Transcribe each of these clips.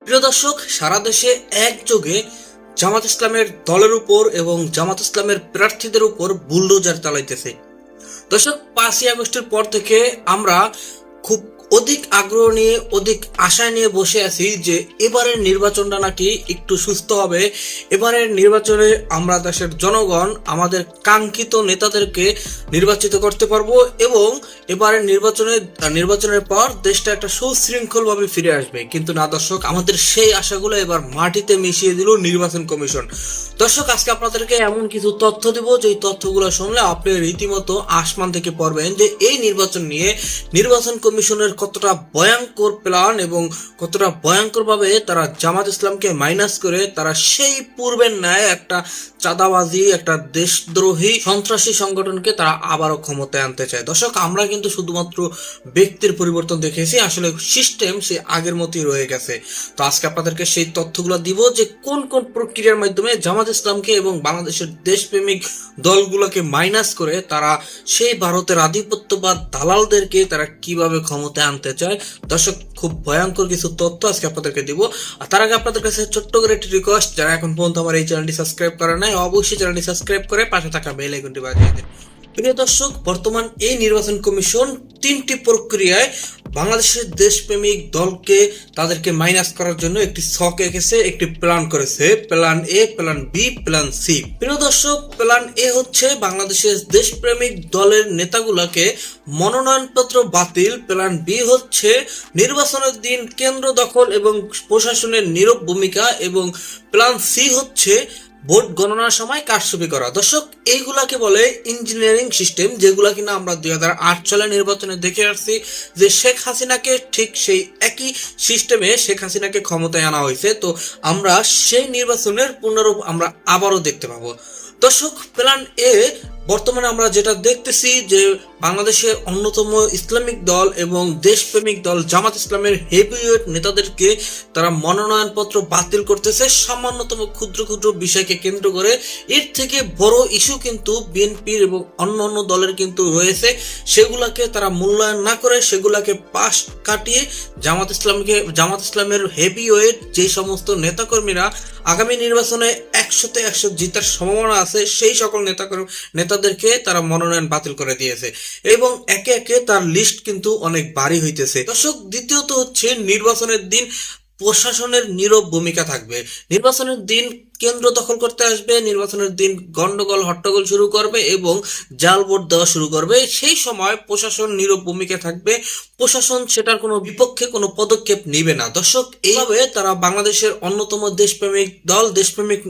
প্রিয় দর্শক, সারা দেশে একযোগে জামাত ইসলামের দলের উপর এবং জামাত ইসলামের প্রার্থীদের উপর বুলডোজার চালাইতেছে। দর্শক, 5ই আগস্টের পর থেকে আমরা খুব অধিক আগ্রহ নিয়ে, অধিক আশা নিয়ে বসে আছি যে এবারের নির্বাচনটা নাকি একটু সুস্থ হবে। এবারের নির্বাচনে আমরা দেশের জনগণ আমাদের কাঙ্ক্ষিত নেতাদেরকে নির্বাচিত করতে পারবো এবং এবারের নির্বাচনের পর দেশটা একটা সুশৃঙ্খলভাবে ফিরে আসবে। কিন্তু না দর্শক, আমাদের সেই আশাগুলো এবার মাটিতে মিশিয়ে দিল নির্বাচন কমিশন। দর্শক, আজকে আপনাদেরকে এমন কিছু তথ্য দিব যে তথ্যগুলো শুনলে আপনি রীতিমতো আসমান থেকে পড়বেন যে এই নির্বাচন নিয়ে নির্বাচন কমিশনের কতটা ভয়ঙ্কর প্ল্যান এবং কতটা ভয়ঙ্কর ভাবে তারা জামাত ইসলামকে মাইনাস করে তারা সেই পূর্বের ন্যায় একটা চাঁদাবাজি, একটা দেশদ্রোহী সন্ত্রাসী সংগঠনকে তারা আবারও ক্ষমতায় আনতে চায়। দর্শক, আমরা কিন্তু শুধুমাত্র ব্যক্তির পরিবর্তন দেখেছি, আসলে সিস্টেম সে আগের মতোই রয়ে গেছে। তো আজকে আপনাদেরকে সেই তথ্যগুলো দিব যে কোন কোন প্রক্রিয়ার মাধ্যমে জামাত ইসলামকে এবং বাংলাদেশের দেশপ্রেমিক দলগুলোকে মাইনাস করে তারা সেই ভারতের আধিপত্যবাদ দালালদেরকে তারা কিভাবে ক্ষমতায় আনতে চায়। দর্শক, খুব ভয়ঙ্কর কিছু তথ্য আজকে আপনাদেরকে দিব। আর তার আগে আপনাদের কাছে ছোট্ট করে একটি রিকোয়েস্ট, যারা এখন পর্যন্ত আমার এই চ্যানেলটি সাবস্ক্রাইব করে নাই অবশ্যই চ্যানেলটি সাবস্ক্রাইব করে পাশে থাকা বেল আইকনটি বাজিয়ে দিন। প্রিয় দর্শক, বর্তমান এই নির্বাচন কমিশন 3টি প্রক্রিয়ায় বাংলাদেশের দেশপ্রেমিক দলকে তাদেরকে মাইনাস করার জন্য একটি ছক এঁকেছে, একটি প্ল্যান করেছে। Plan A, plan B, plan C. প্রিয় দর্শক, প্ল্যান এ হচ্ছে বাংলাদেশের দেশপ্রেমিক দলের নেতাগুলোকে মনোনয়নপত্র বাতিল। প্ল্যান বি হচ্ছে নির্বাচনের দিন কেন্দ্র দখল এবং প্রশাসনের নীরব ভূমিকা। এবং প্ল্যান সি হচ্ছে ভোট গণনার সময় কারচুপি করা। দর্শক, এইগুলাকে বলে ইঞ্জিনিয়ারিং সিস্টেম, যেগুলা কিনা আমরা 2008 সালে নির্বাচনে দেখে আসছি যে শেখ হাসিনাকে ঠিক সেই একই সিস্টেমে শেখ হাসিনাকে ক্ষমতায় আনা হয়েছে। তো আমরা সেই নির্বাচনের পুনরূপ আমরা আবারও দেখতে পাবো। দর্শক, প্ল্যান এ বর্তমানে আমরা যেটা দেখতেছি যে বাংলাদেশের অন্যতম ইসলামিক দল এবং দেশপ্রেমিক দল জামাত ইসলামের হেভিওয়েট নেতাদেরকে তারা মনোনয়নপত্র বাতিল করতেছে সামান্যতম ক্ষুদ্র ক্ষুদ্র বিষয়কে কেন্দ্র করে। এর থেকে বড় ইস্যু কিন্তু বিএনপির এবং অন্য অন্য দলের কিন্তু রয়েছে, সেগুলাকে তারা মূল্যায়ন না করে সেগুলাকে পাশ কাটিয়ে জামাত ইসলামের হেভিওয়েট যে সমস্ত নেতাকর্মীরা আগামী নির্বাচনে 100তে 100 জিতার সম্ভাবনা আছে, সেই সকল নেতাদেরকে তারা মনোনয়ন বাতিল করে দিয়েছে এবং একে একে তার লিস্ট কিন্তু অনেক ভারী হইতেছে। দর্শক, দ্বিতীয়ত হচ্ছে নির্বাচনের দিন প্রশাসনের নীরব ভূমিকা থাকবে। নির্বাচনের দিন কেন্দ্র দখল করতে আসবে, নির্বাচনের দিন গন্ডগোল হট্টগোল শুরু করবে এবং জাল ভোট দেওয়া শুরু করবে। সেই সময় প্রশাসন নীরব ভূমিকা থাকবে, প্রশাসন সেটার কোনো বিপক্ষে কোনো পদক্ষেপ নিবে না। দর্শক, এইভাবে তারা বাংলাদেশের অন্যতম দেশপ্রেমিক দল, দেশপ্রেমিক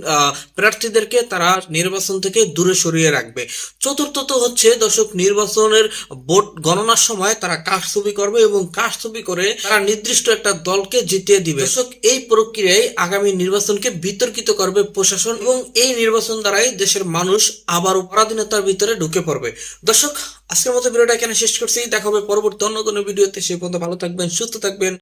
প্রার্থীদেরকে তারা নির্বাচন থেকে দূরে সরিয়ে রাখবে। চতুর্থত হচ্ছে দর্শক, নির্বাচনের ভোট গণনার সময় তারা কারচুপি করবে এবং কারচুপি করে তারা নির্দিষ্ট একটা দলকে জিতিয়ে দিবে। দর্শক, এই প্রক্রিয়ায় আগামী নির্বাচনকে বিতর্কিত করবে প্রশাসন এবং এই নির্বাচন দ্বারাই দেশের মানুষ আবার পরাধীনতার ভিতরে ঢুকে পড়বে। দর্শক, আজকের মতো ভিডিওটা এখানে শেষ করছি। দেখা হবে পরবর্তী অন্য কোনো ভিডিওতে। সে পর্যন্ত ভালো থাকবেন, সুস্থ থাকবেন।